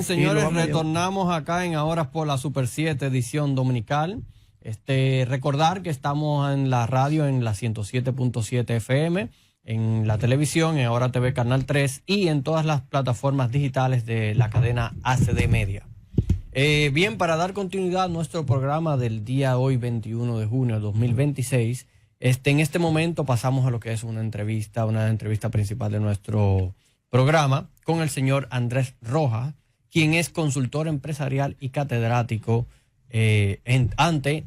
Bien, señores, retornamos acá en Ahora por la Super 7, edición dominical. Recordar que estamos en la radio en la 107.7 FM, en la televisión, en Ahora TV Canal 3 y en todas las plataformas digitales de la cadena ACD Media. Bien, para dar continuidad a nuestro programa del día hoy, 21 de junio de 2026, en este momento pasamos a lo que es una entrevista principal de nuestro programa con el señor Andrés Rojas, quien es consultor empresarial y catedrático ante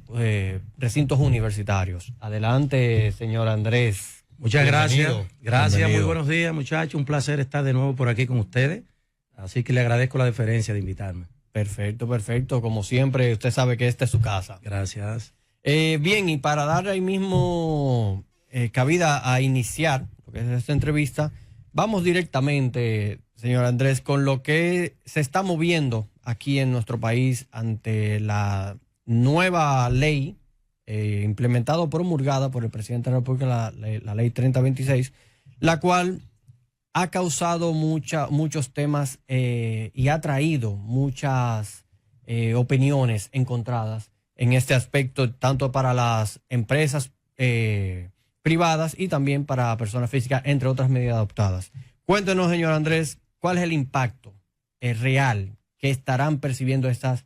recintos universitarios. Adelante, señor Andrés. Muchas gracias. Gracias, Bienvenido. muy buenos días, muchachos. Un placer estar de nuevo por aquí con ustedes. Así que le agradezco la deferencia de invitarme. Perfecto, perfecto. Como siempre, usted sabe que esta es su casa. Gracias. Bien, y para dar ahí mismo cabida a iniciar lo que es esta entrevista, vamos directamente, señor Andrés, con lo que se está moviendo aquí en nuestro país ante la nueva ley implementada o promulgada por el presidente de la República, la ley 3026, la cual ha causado muchos temas y ha traído muchas opiniones encontradas en este aspecto, tanto para las empresas privadas y también para personas físicas, entre otras medidas adoptadas. Cuéntenos, señor Andrés, ¿cuál es el impacto real que estarán percibiendo estas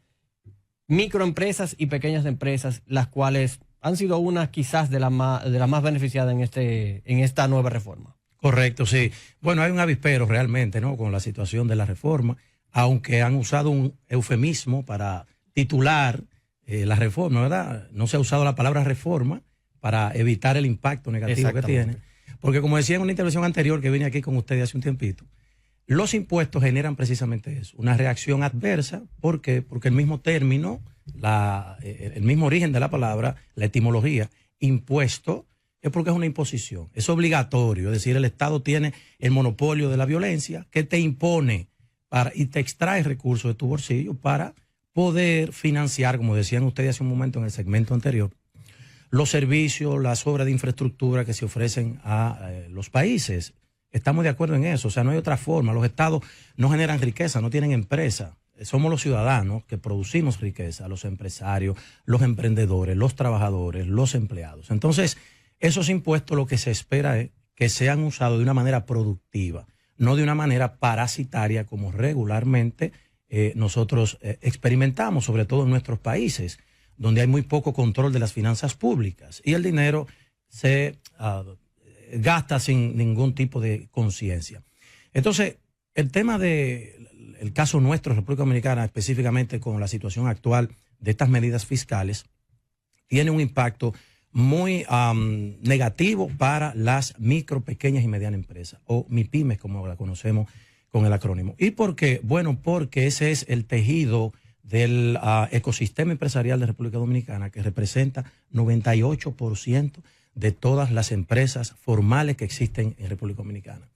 microempresas y pequeñas empresas, las cuales han sido unas quizás de las más beneficiadas en esta nueva reforma? Correcto, sí. Bueno, hay un avispero realmente, ¿no?, con la situación de la reforma, aunque han usado un eufemismo para titular la reforma, ¿verdad? No se ha usado la palabra reforma para evitar el impacto negativo que tiene. Porque como decía en una intervención anterior que vine aquí con ustedes hace un tiempito, los impuestos generan precisamente eso, una reacción adversa. ¿Por qué? Porque el mismo término, el mismo origen de la palabra, la etimología, impuesto, es porque es una imposición, es obligatorio. Es decir, el Estado tiene el monopolio de la violencia que te impone y te extrae recursos de tu bolsillo para poder financiar, como decían ustedes hace un momento en el segmento anterior, los servicios, las obras de infraestructura que se ofrecen a los países. Estamos de acuerdo en eso, o sea, no hay otra forma. Los estados no generan riqueza, no tienen empresa. Somos los ciudadanos que producimos riqueza, los empresarios, los emprendedores, los trabajadores, los empleados. Entonces, esos impuestos lo que se espera es que sean usados de una manera productiva, no de una manera parasitaria como regularmente nosotros experimentamos, sobre todo en nuestros países, donde hay muy poco control de las finanzas públicas y el dinero se gasta sin ningún tipo de conciencia. Entonces, el tema del caso nuestro, República Dominicana, específicamente con la situación actual de estas medidas fiscales, tiene un impacto muy negativo para las micro, pequeñas y medianas empresas, o MIPYMES, como la conocemos con el acrónimo. ¿Y por qué? Bueno, porque ese es el tejido del ecosistema empresarial de República Dominicana, que representa 98% de todas las empresas formales que existen en República Dominicana.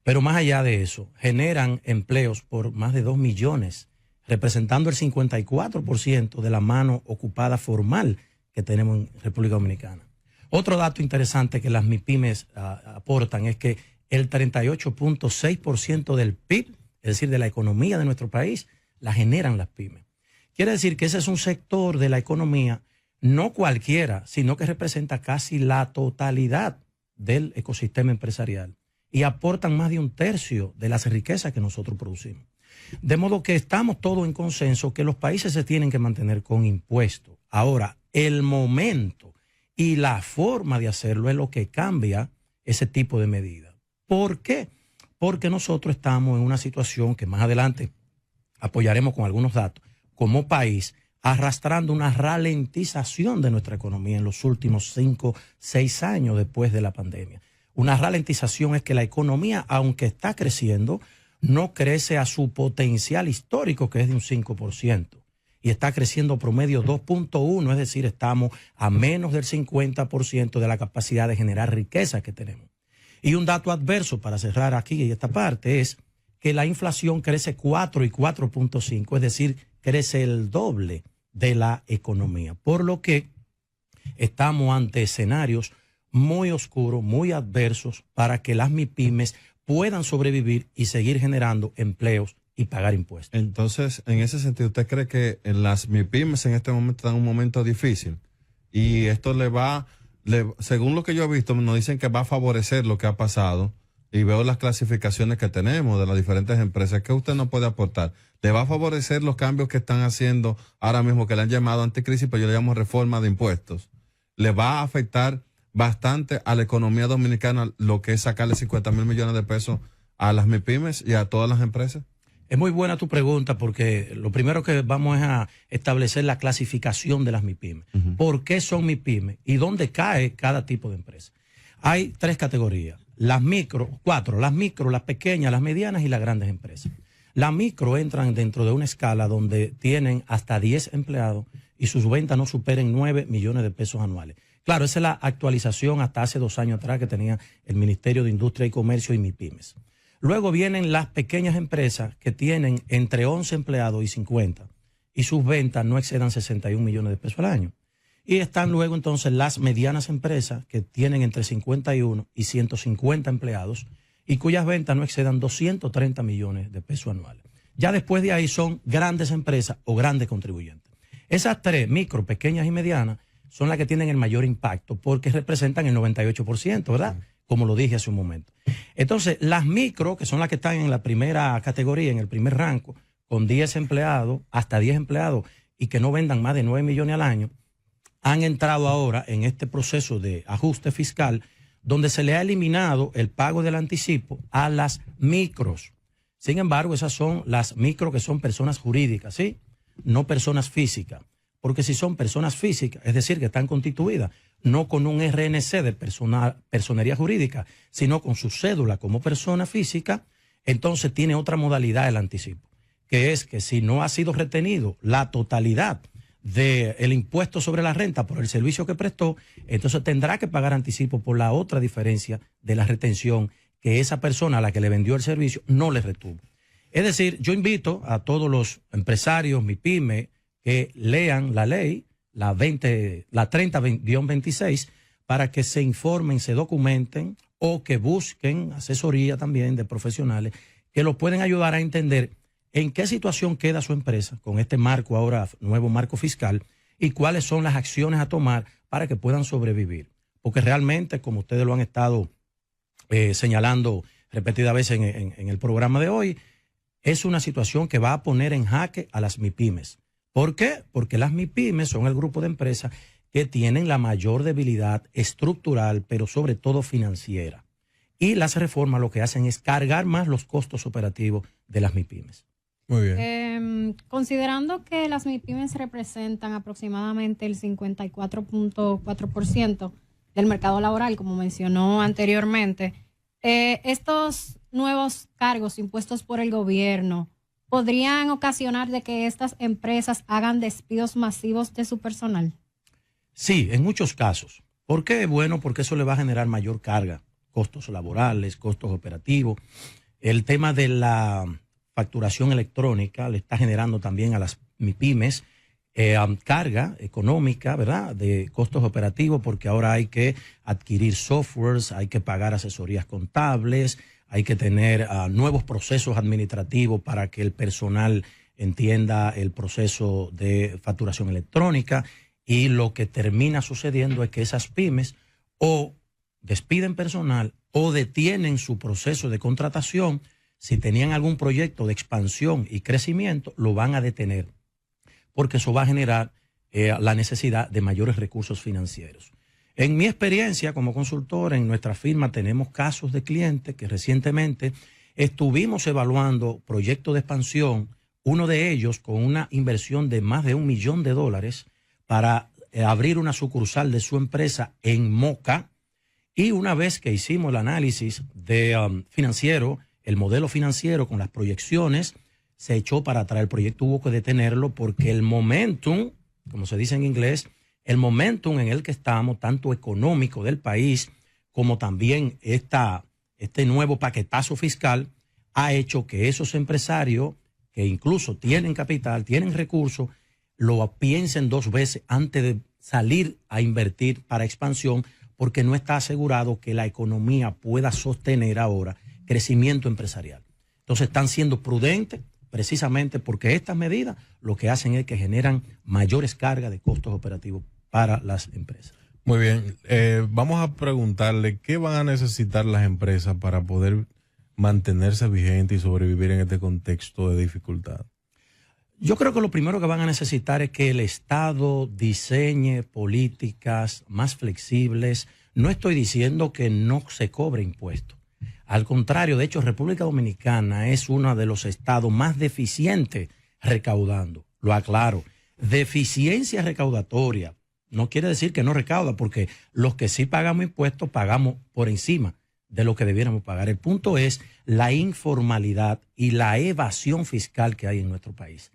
Pero más allá de eso, generan empleos por más de 2 millones, representando el 54% de la mano ocupada formal que tenemos en República Dominicana. Otro dato interesante que las MIPYMES aportan es que el 38.6% del PIB, es decir, de la economía de nuestro país, la generan las pymes. Quiere decir que ese es un sector de la economía, no cualquiera, sino que representa casi la totalidad del ecosistema empresarial y aportan más de 1/3 de las riquezas que nosotros producimos. De modo que estamos todos en consenso que los países se tienen que mantener con impuestos. Ahora, el momento y la forma de hacerlo es lo que cambia ese tipo de medidas. ¿Por qué? Porque nosotros estamos en una situación que más adelante apoyaremos con algunos datos, como país, arrastrando una ralentización de nuestra economía en los últimos 5, 6 años después de la pandemia. Una ralentización es que la economía, aunque está creciendo, no crece a su potencial histórico, que es de un 5%, y está creciendo promedio 2.1, es decir, estamos a menos del 50% de la capacidad de generar riqueza que tenemos. Y un dato adverso para cerrar aquí y esta parte es que la inflación crece 4 y 4.5, es decir, crece el doble de la economía. Por lo que estamos ante escenarios muy oscuros, muy adversos para que las MIPYMES puedan sobrevivir y seguir generando empleos y pagar impuestos. Entonces, en ese sentido, ¿usted cree que en las MIPYMES en este momento están en un momento difícil? Y esto según lo que yo he visto, nos dicen que va a favorecer lo que ha pasado, y veo las clasificaciones que tenemos de las diferentes empresas. ¿Qué usted nos puede aportar? ¿Le va a favorecer los cambios que están haciendo ahora mismo, que le han llamado anticrisis, pero yo le llamo reforma de impuestos? ¿Le va a afectar bastante a la economía dominicana lo que es sacarle 50,000 millones de pesos a las MIPYMES y a todas las empresas? Es muy buena tu pregunta, porque lo primero que vamos es a establecer la clasificación de las MIPYMES. ¿Por qué son MIPYMES? ¿Y dónde cae cada tipo de empresa? Hay 3 categorías. Las micro, 4, las micro, las pequeñas, las medianas y las grandes empresas. Las micro entran dentro de una escala donde tienen hasta 10 empleados y sus ventas no superen 9 millones de pesos anuales. Claro, esa es la actualización hasta hace 2 años atrás que tenía el Ministerio de Industria y Comercio y MIPYMES. Luego vienen las pequeñas empresas que tienen entre 11 empleados y 50 y sus ventas no excedan 61 millones de pesos al año. Y están luego entonces las medianas empresas que tienen entre 51 y 150 empleados y cuyas ventas no excedan 230 millones de pesos anuales. Ya después de ahí son grandes empresas o grandes contribuyentes. Esas 3, micro, pequeñas y medianas, son las que tienen el mayor impacto porque representan el 98%, ¿verdad? Como lo dije hace un momento. Entonces, las micro, que son las que están en la primera categoría, en el primer rango, con 10 empleados, hasta 10 empleados, y que no vendan más de 9 millones al año, han entrado ahora en este proceso de ajuste fiscal donde se le ha eliminado el pago del anticipo a las micros. Sin embargo, esas son las micro que son personas jurídicas, ¿sí? No personas físicas. Porque si son personas físicas, es decir, que están constituidas, no con un RNC de personería jurídica, sino con su cédula como persona física, entonces tiene otra modalidad el anticipo, que es que si no ha sido retenido la totalidad del impuesto sobre la renta por el servicio que prestó, entonces tendrá que pagar anticipo por la otra diferencia de la retención que esa persona a la que le vendió el servicio no le retuvo. Es decir, yo invito a todos los empresarios, MIPYME, que lean la ley, la 30-26, para que se informen, se documenten o que busquen asesoría también de profesionales que los pueden ayudar a entender en qué situación queda su empresa con este marco ahora, nuevo marco fiscal, y cuáles son las acciones a tomar para que puedan sobrevivir. Porque realmente, como ustedes lo han estado señalando repetidas veces en el programa de hoy, es una situación que va a poner en jaque a las MIPYMES. ¿Por qué? Porque las MIPYMES son el grupo de empresas que tienen la mayor debilidad estructural, pero sobre todo financiera. Y las reformas lo que hacen es cargar más los costos operativos de las MIPYMES. Muy bien. Considerando que las MIPYMES representan aproximadamente el 54.4% del mercado laboral, como mencionó anteriormente, estos nuevos cargos impuestos por el gobierno podrían ocasionar de que estas empresas hagan despidos masivos de su personal. Sí, en muchos casos. ¿Por qué? Bueno, porque eso le va a generar mayor carga, costos laborales, costos operativos. El tema de la facturación electrónica le está generando también a las MIPYMES carga económica, ¿verdad? De costos operativos, porque ahora hay que adquirir softwares, hay que pagar asesorías contables, hay que tener nuevos procesos administrativos para que el personal entienda el proceso de facturación electrónica, y lo que termina sucediendo es que esas pymes o despiden personal o detienen su proceso de contratación. Si tenían algún proyecto de expansión y crecimiento, lo van a detener, porque eso va a generar la necesidad de mayores recursos financieros. En mi experiencia como consultor, en nuestra firma tenemos casos de clientes que recientemente estuvimos evaluando proyectos de expansión, uno de ellos con una inversión de más de $1 millón para abrir una sucursal de su empresa en Moca, y una vez que hicimos el análisis de financiero, el modelo financiero con las proyecciones, se echó para atrás el proyecto, hubo que detenerlo porque el momentum, como se dice en inglés, el momentum en el que estamos, tanto económico del país como también este nuevo paquetazo fiscal, ha hecho que esos empresarios que incluso tienen capital, tienen recursos, lo piensen 2 veces antes de salir a invertir para expansión, porque no está asegurado que la economía pueda sostener ahora crecimiento empresarial. Entonces están siendo prudentes, precisamente porque estas medidas lo que hacen es que generan mayores cargas de costos operativos para las empresas. Muy bien, vamos a preguntarle qué van a necesitar las empresas para poder mantenerse vigentes y sobrevivir en este contexto de dificultad. Yo creo que lo primero que van a necesitar es que el Estado diseñe políticas más flexibles. No estoy diciendo que no se cobre impuestos. Al contrario, de hecho, República Dominicana es uno de los estados más deficientes recaudando. Lo aclaro. Deficiencia recaudatoria. No quiere decir que no recauda, porque los que sí pagamos impuestos pagamos por encima de lo que debiéramos pagar. El punto es la informalidad y la evasión fiscal que hay en nuestro país.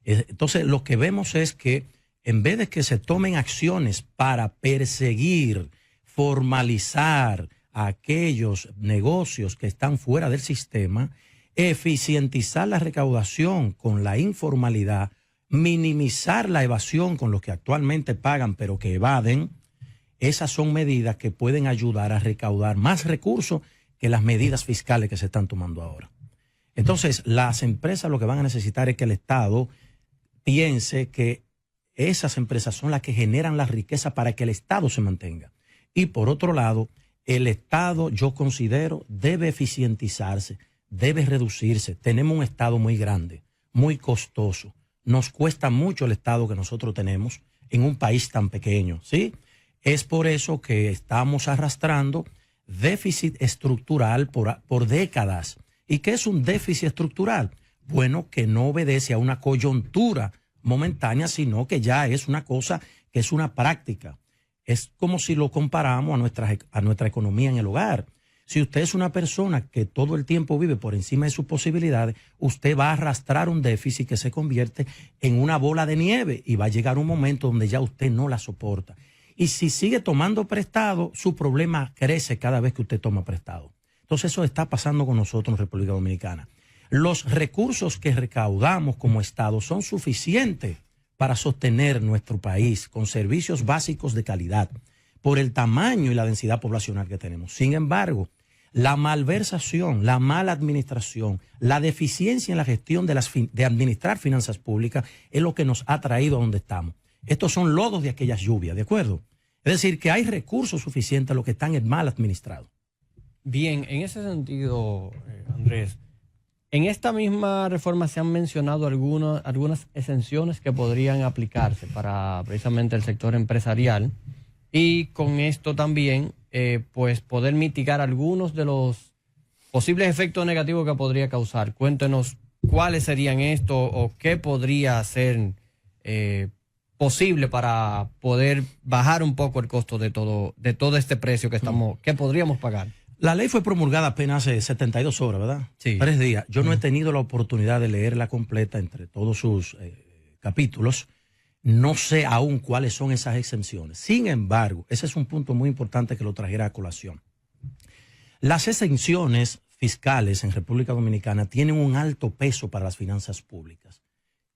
Entonces, lo que vemos es que en vez de que se tomen acciones para perseguir, formalizar a aquellos negocios que están fuera del sistema, eficientizar la recaudación con la informalidad, minimizar la evasión con los que actualmente pagan pero que evaden, esas son medidas que pueden ayudar a recaudar más recursos que las medidas fiscales que se están tomando ahora. Entonces, las empresas lo que van a necesitar es que el Estado piense que esas empresas son las que generan la riqueza para que el Estado se mantenga. Y por otro lado, el Estado, yo considero, debe eficientizarse, debe reducirse. Tenemos un Estado muy grande, muy costoso. Nos cuesta mucho el Estado que nosotros tenemos en un país tan pequeño, ¿sí? Es por eso que estamos arrastrando déficit estructural por décadas. ¿Y qué es un déficit estructural? Bueno, que no obedece a una coyuntura momentánea, sino que ya es una cosa que es una práctica. Es como si lo comparamos a nuestra economía en el hogar. Si usted es una persona que todo el tiempo vive por encima de sus posibilidades, usted va a arrastrar un déficit que se convierte en una bola de nieve y va a llegar un momento donde ya usted no la soporta. Y si sigue tomando prestado, su problema crece cada vez que usted toma prestado. Entonces eso está pasando con nosotros en República Dominicana. Los recursos que recaudamos como Estado son suficientes para sostener nuestro país con servicios básicos de calidad por el tamaño y la densidad poblacional que tenemos. Sin embargo, la malversación, la mala administración, la deficiencia en la gestión de administrar finanzas públicas es lo que nos ha traído a donde estamos. Estos son lodos de aquellas lluvias, ¿de acuerdo? Es decir, que hay recursos suficientes, lo que están es mal administrados. Bien, en ese sentido, Andrés, en esta misma reforma se han mencionado algunas exenciones que podrían aplicarse para precisamente el sector empresarial y con esto también pues poder mitigar algunos de los posibles efectos negativos que podría causar. Cuéntenos cuáles serían estos o qué podría ser posible para poder bajar un poco el costo de todo este precio que podríamos pagar. La ley fue promulgada apenas hace 72 horas, ¿verdad? Sí. 3 días. Yo no he tenido la oportunidad de leerla completa entre todos sus capítulos. No sé aún cuáles son esas exenciones. Sin embargo, ese es un punto muy importante que lo trajera a colación. Las exenciones fiscales en República Dominicana tienen un alto peso para las finanzas públicas,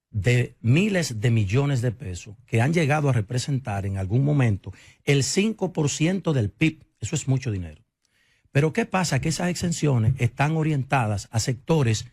de miles de millones de pesos que han llegado a representar en algún momento el 5% del PIB. Eso es mucho dinero. Pero ¿qué pasa? Que esas exenciones están orientadas a sectores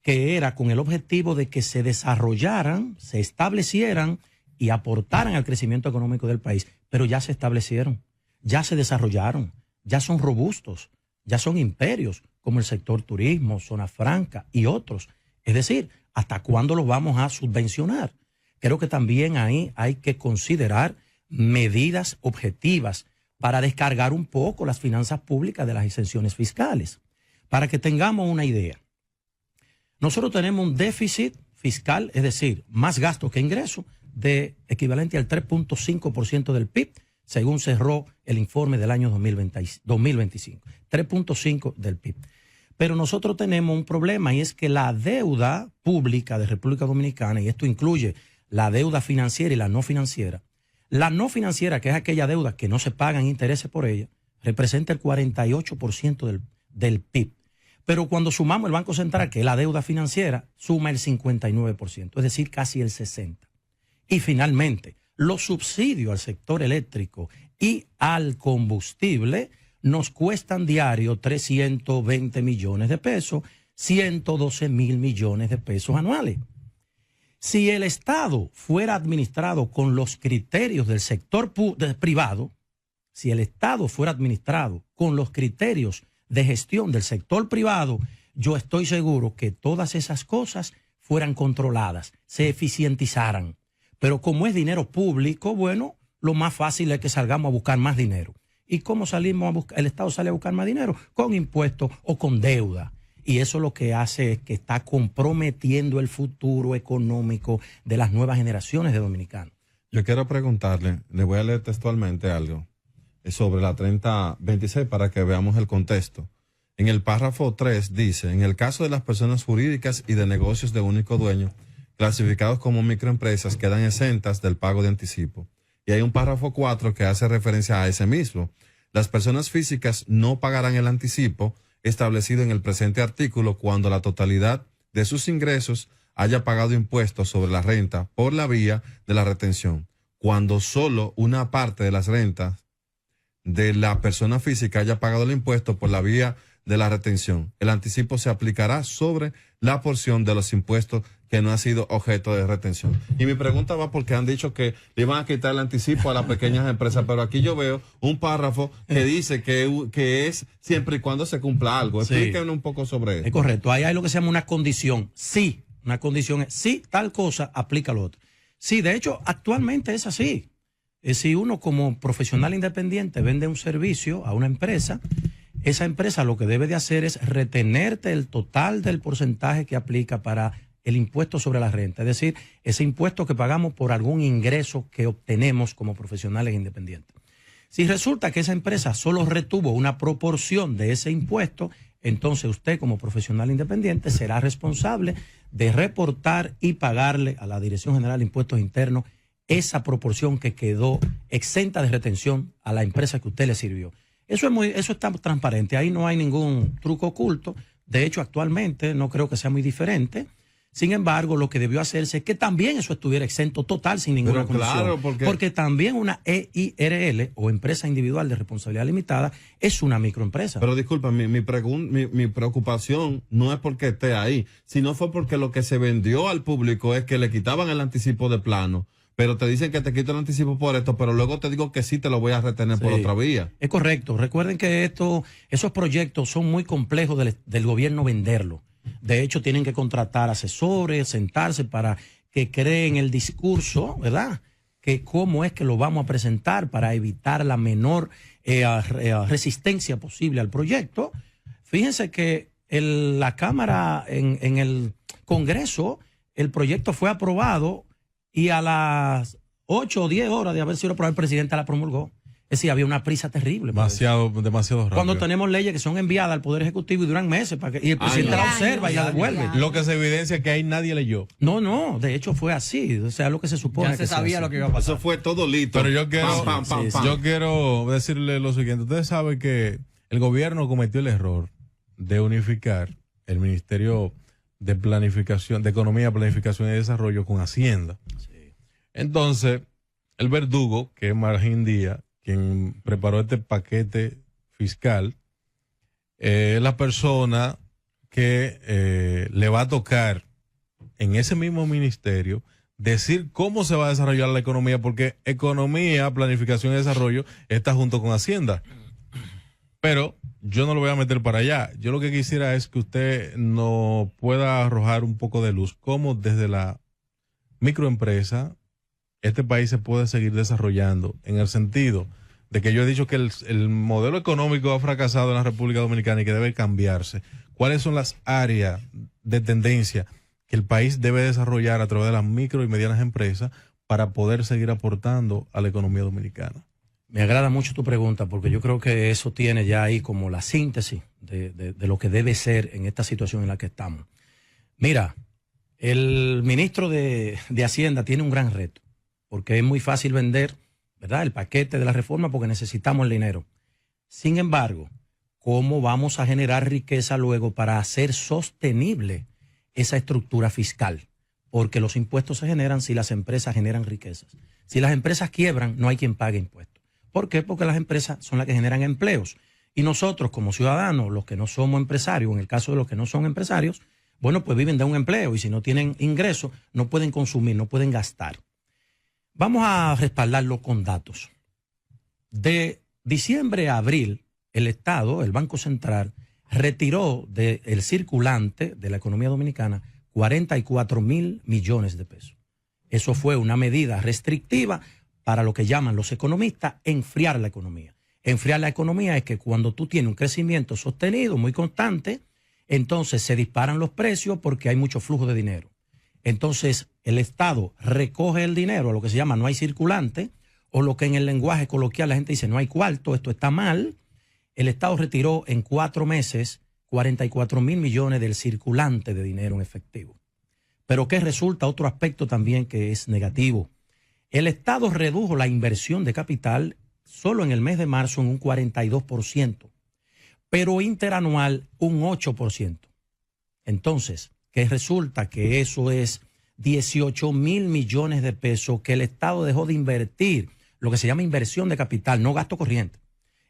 que era con el objetivo de que se desarrollaran, se establecieran y aportaran al crecimiento económico del país, pero ya se establecieron, ya se desarrollaron, ya son robustos, ya son imperios, como el sector turismo, zona franca y otros. Es decir, ¿hasta cuándo los vamos a subvencionar? Creo que también ahí hay que considerar medidas objetivas para descargar un poco las finanzas públicas de las exenciones fiscales. Para que tengamos una idea, nosotros tenemos un déficit fiscal, es decir, más gasto que ingreso, de equivalente al 3.5% del PIB, según cerró el informe del año 2025. 3.5% del PIB. Pero nosotros tenemos un problema y es que la deuda pública de República Dominicana, y esto incluye la deuda financiera y la no financiera, la no financiera, que es aquella deuda que no se pagan intereses por ella, representa el 48% del PIB. Pero cuando sumamos el Banco Central, que es la deuda financiera, suma el 59%, es decir, casi el 60%. Y finalmente, los subsidios al sector eléctrico y al combustible nos cuestan diario 320 millones de pesos, 112 mil millones de pesos anuales. Si el Estado fuera administrado con los criterios del sector privado, si el Estado fuera administrado con los criterios de gestión del sector privado, yo estoy seguro que todas esas cosas fueran controladas, se eficientizaran. Pero como es dinero público, bueno, lo más fácil es que salgamos a buscar más dinero. ¿Y cómo salimos a buscar? El Estado sale a buscar más dinero con impuestos o con deuda. Y eso lo que hace es que está comprometiendo el futuro económico de las nuevas generaciones de dominicanos. Yo quiero preguntarle, le voy a leer textualmente algo sobre la 3026 para que veamos el contexto. En el párrafo 3 dice, en el caso de las personas jurídicas y de negocios de único dueño, clasificados como microempresas, quedan exentas del pago de anticipo. Y hay un párrafo 4 que hace referencia a ese mismo. Las personas físicas no pagarán el anticipo establecido en el presente artículo cuando la totalidad de sus ingresos haya pagado impuestos sobre la renta por la vía de la retención. Cuando solo una parte de las rentas de la persona física haya pagado el impuesto por la vía de la retención, el anticipo se aplicará sobre la porción de los impuestos que no ha sido objeto de retención. Y mi pregunta va porque han dicho que le iban a quitar el anticipo a las pequeñas empresas, pero aquí yo veo un párrafo que dice que es siempre y cuando se cumpla algo. Explíquenme un poco sobre eso. Es correcto. Ahí hay lo que se llama una condición. Sí, una condición es sí, tal cosa, aplica lo otro. Sí, de hecho, actualmente es así. Si uno como profesional independiente vende un servicio a una empresa, esa empresa lo que debe de hacer es retenerte el total del porcentaje que aplica para el impuesto sobre la renta, es decir, ese impuesto que pagamos por algún ingreso que obtenemos como profesionales independientes. Si resulta que esa empresa solo retuvo una proporción de ese impuesto, entonces usted como profesional independiente será responsable de reportar y pagarle a la Dirección General de Impuestos Internos esa proporción que quedó exenta de retención a la empresa que usted le sirvió. Eso está transparente, ahí no hay ningún truco oculto. De hecho, actualmente no creo que sea muy diferente. Sin embargo, lo que debió hacerse es que también eso estuviera exento total, sin ninguna condición. Claro, porque también una EIRL o empresa individual de responsabilidad limitada es una microempresa. Pero disculpa, mi preocupación no es porque esté ahí, sino fue porque lo que se vendió al público es que le quitaban el anticipo de plano. Pero te dicen que te quito el anticipo por esto, pero luego te digo que sí te lo voy a retener por otra vía. Es correcto. Recuerden que esos proyectos son muy complejos del gobierno venderlo. De hecho, tienen que contratar asesores, sentarse para que creen el discurso, ¿verdad? Que cómo es que lo vamos a presentar para evitar la menor resistencia posible al proyecto. Fíjense que la Cámara, en el Congreso, el proyecto fue aprobado y a las 8 o 10 horas de haber sido aprobado, el presidente la promulgó. Es decir, había una prisa terrible. Demasiado rápido. Cuando tenemos leyes que son enviadas al Poder Ejecutivo y duran meses, y el presidente la observa y la devuelve. Lo que se evidencia es que ahí nadie leyó. No, de hecho fue así. O sea, lo que se supone. Ya se sabía lo que iba a pasar. Eso fue todo listo. Pero yo quiero decirle lo siguiente. Ustedes saben que el gobierno cometió el error de unificar el Ministerio de Planificación, de Economía, Planificación y Desarrollo con Hacienda. Sí. Entonces, el verdugo, que es Martín Díaz, quien preparó este paquete fiscal, es la persona que le va a tocar en ese mismo ministerio decir cómo se va a desarrollar la economía, porque economía, planificación y desarrollo está junto con Hacienda. Pero yo no lo voy a meter para allá. Yo lo que quisiera es que usted nos pueda arrojar un poco de luz, cómo desde la microempresa este país se puede seguir desarrollando, en el sentido de que yo he dicho que el modelo económico ha fracasado en la República Dominicana y que debe cambiarse. ¿Cuáles son las áreas de tendencia que el país debe desarrollar a través de las micro y medianas empresas para poder seguir aportando a la economía dominicana? Me agrada mucho tu pregunta, porque yo creo que eso tiene ya ahí como la síntesis de lo que debe ser en esta situación en la que estamos. Mira, el ministro de Hacienda tiene un gran reto, porque es muy fácil vender, ¿verdad?, el paquete de la reforma porque necesitamos el dinero. Sin embargo, ¿cómo vamos a generar riqueza luego para hacer sostenible esa estructura fiscal? Porque los impuestos se generan si las empresas generan riquezas. Si las empresas quiebran, no hay quien pague impuestos. ¿Por qué? Porque las empresas son las que generan empleos. Y nosotros como ciudadanos, los que no somos empresarios, en el caso de los que no son empresarios, bueno, pues viven de un empleo y si no tienen ingresos, no pueden consumir, no pueden gastar. Vamos a respaldarlo con datos. De diciembre a abril, el Estado, el Banco Central, retiró del circulante de la economía dominicana 44,000 millones de pesos. Eso fue una medida restrictiva para lo que llaman los economistas enfriar la economía. Enfriar la economía es que cuando tú tienes un crecimiento sostenido, muy constante, entonces se disparan los precios porque hay mucho flujo de dinero. Entonces el Estado recoge el dinero, lo que se llama no hay circulante, o lo que en el lenguaje coloquial la gente dice no hay cuarto, esto está mal. El Estado retiró en 4 meses 44,000 millones del circulante de dinero en efectivo. Pero ¿qué resulta? Otro aspecto también que es negativo. El Estado redujo la inversión de capital solo en el mes de marzo en un 42%, pero interanual un 8%. Entonces, ¿qué resulta? Que eso es 18,000 millones de pesos que el Estado dejó de invertir, lo que se llama inversión de capital, no gasto corriente.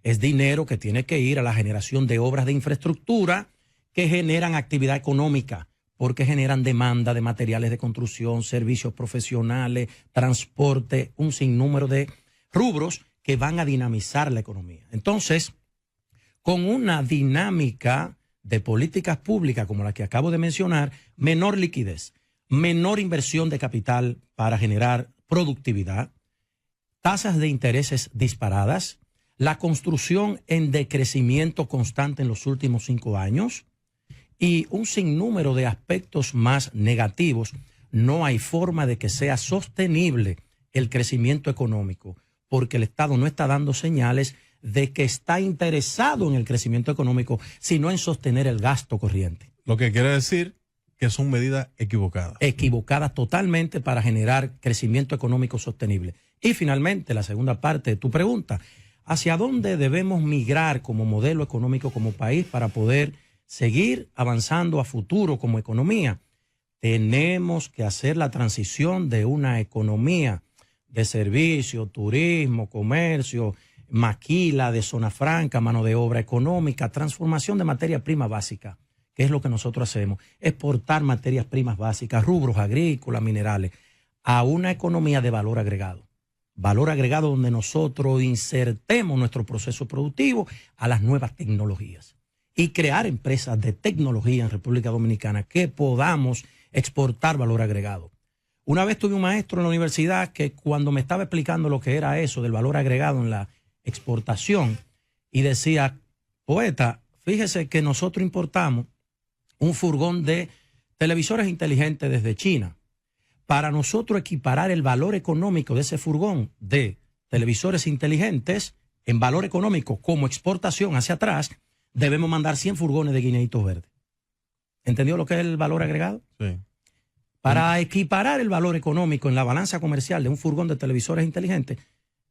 Es dinero que tiene que ir a la generación de obras de infraestructura que generan actividad económica, porque generan demanda de materiales de construcción, servicios profesionales, transporte, un sinnúmero de rubros que van a dinamizar la economía. Entonces, con una dinámica de políticas públicas como la que acabo de mencionar, menor liquidez, menor inversión de capital para generar productividad, tasas de intereses disparadas, la construcción en decrecimiento constante en los últimos 5 años y un sinnúmero de aspectos más negativos, no hay forma de que sea sostenible el crecimiento económico, porque el Estado no está dando señales de que está interesado en el crecimiento económico, sino en sostener el gasto corriente. Lo que quiere decir que son medidas equivocadas. Equivocadas totalmente para generar crecimiento económico sostenible. Y finalmente, la segunda parte de tu pregunta, ¿hacia dónde debemos migrar como modelo económico, como país, para poder seguir avanzando a futuro como economía? Tenemos que hacer la transición de una economía de servicio, turismo, comercio, maquila, de zona franca, mano de obra económica, transformación de materia prima básica, que es lo que nosotros hacemos, exportar materias primas básicas, rubros agrícolas, minerales, a una economía de valor agregado donde nosotros insertemos nuestro proceso productivo a las nuevas tecnologías y crear empresas de tecnología en República Dominicana que podamos exportar valor agregado. Una vez tuve un maestro en la universidad que cuando me estaba explicando lo que era eso del valor agregado en la exportación y decía, poeta, fíjese que nosotros importamos un furgón de televisores inteligentes desde China. Para nosotros equiparar el valor económico de ese furgón de televisores inteligentes en valor económico como exportación hacia atrás, debemos mandar 100 furgones de guineitos verdes. ¿Entendió lo que es el valor agregado? Sí. Para equiparar el valor económico en la balanza comercial de un furgón de televisores inteligentes,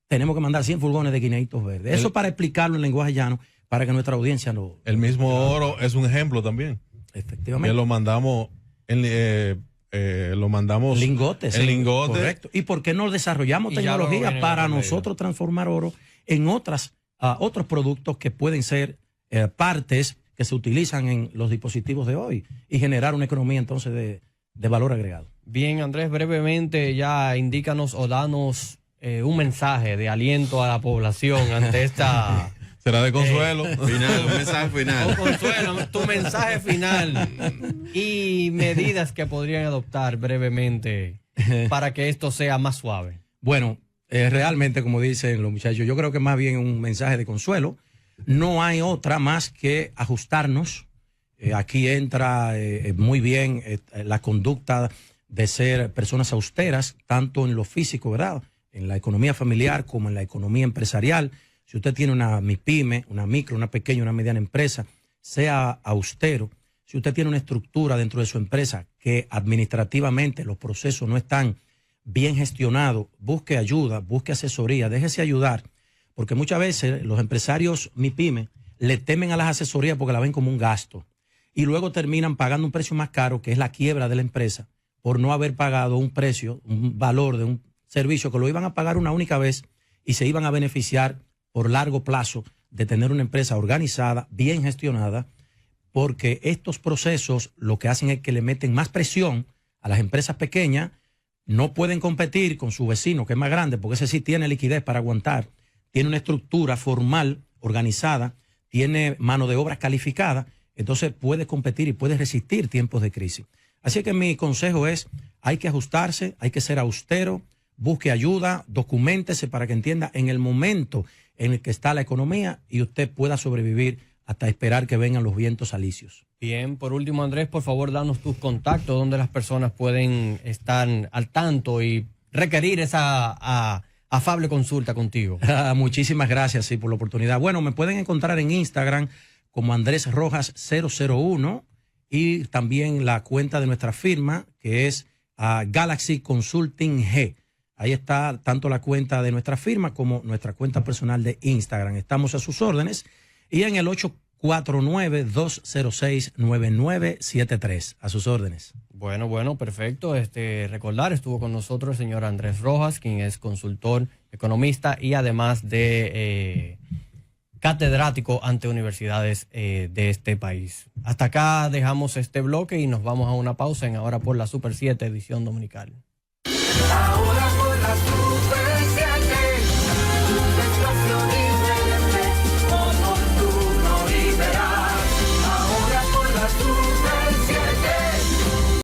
tenemos que mandar 100 furgones de guineitos verdes. Eso para explicarlo en lenguaje llano, para que nuestra audiencia lo... El mismo oro es un ejemplo también. Efectivamente. Que lo mandamos lingotes. En lingotes. Correcto. ¿Y por qué no desarrollamos tecnología para nosotros transformar oro en otros productos que pueden ser partes que se utilizan en los dispositivos de hoy y generar una economía entonces de valor agregado? Bien, Andrés, brevemente ya indícanos o danos un mensaje de aliento a la población ante esta... Será de consuelo. Final, un mensaje final. O consuelo, tu mensaje final y medidas que podrían adoptar brevemente para que esto sea más suave. Bueno, realmente, como dicen los muchachos, yo creo que más bien un mensaje de consuelo. No hay otra más que ajustarnos. Aquí entra muy bien la conducta de ser personas austeras, tanto en lo físico, ¿verdad?, en la economía familiar como en la economía empresarial. Si usted tiene una MIPYME, una micro, una pequeña, una mediana empresa, sea austero. Si usted tiene una estructura dentro de su empresa que administrativamente los procesos no están bien gestionados, busque ayuda, busque asesoría, déjese ayudar, porque muchas veces los empresarios MIPYME le temen a las asesorías porque la ven como un gasto y luego terminan pagando un precio más caro, que es la quiebra de la empresa, por no haber pagado un precio, un valor de un servicio que lo iban a pagar una única vez y se iban a beneficiar por largo plazo de tener una empresa organizada, bien gestionada, porque estos procesos lo que hacen es que le meten más presión a las empresas pequeñas. No pueden competir con su vecino, que es más grande, porque ese sí tiene liquidez para aguantar, tiene una estructura formal, organizada, tiene mano de obra calificada, entonces puede competir y puede resistir tiempos de crisis. Así que mi consejo es, hay que ajustarse, hay que ser austero, busque ayuda, documéntese para que entienda en el momento en el que está la economía y usted pueda sobrevivir hasta esperar que vengan los vientos alisios. Bien, por último, Andrés, por favor, danos tus contactos donde las personas pueden estar al tanto y requerir esa afable consulta contigo. Muchísimas gracias, sí, por la oportunidad. Bueno, me pueden encontrar en Instagram como Andrés Rojas 001 y también la cuenta de nuestra firma que es Galaxy Consulting G. Ahí está tanto la cuenta de nuestra firma como nuestra cuenta personal de Instagram. Estamos a sus órdenes y en el 849-206-9973. A sus órdenes. Bueno, perfecto. Recordar, estuvo con nosotros el señor Andrés Rojas, quien es consultor, economista y además de catedrático ante universidades de este país. Hasta acá dejamos este bloque y nos vamos a una pausa en Ahora por la Super 7, edición dominical. Ahora por la Super